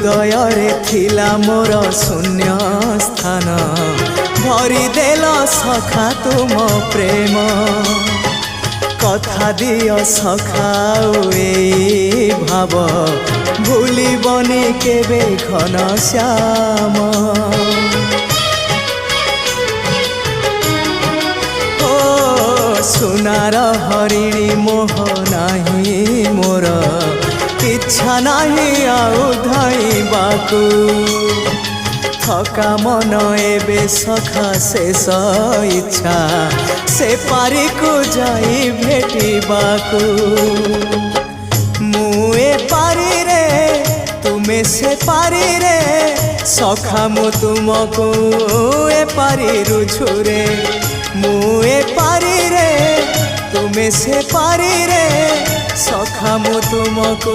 हृदय रे थिला मोर शून्य स्थान भरी देल सखा तुम प्रेम कथा दियो सखाओ ए भाव भूलिबनी केबे घन श्याम ओ सुनार हरिणी मोह नाही मोर इच्छा नहीं आउ धाइबाकू थका मन एबे सखा शेष इच्छा से पारी को जाई भेटिबाकू मुए पारी रे तुमे से पारी रे सखा मु तुमको ए पारी रुझुरे मुए पारी रे तुमे से पारी रे सखा मु तुमको।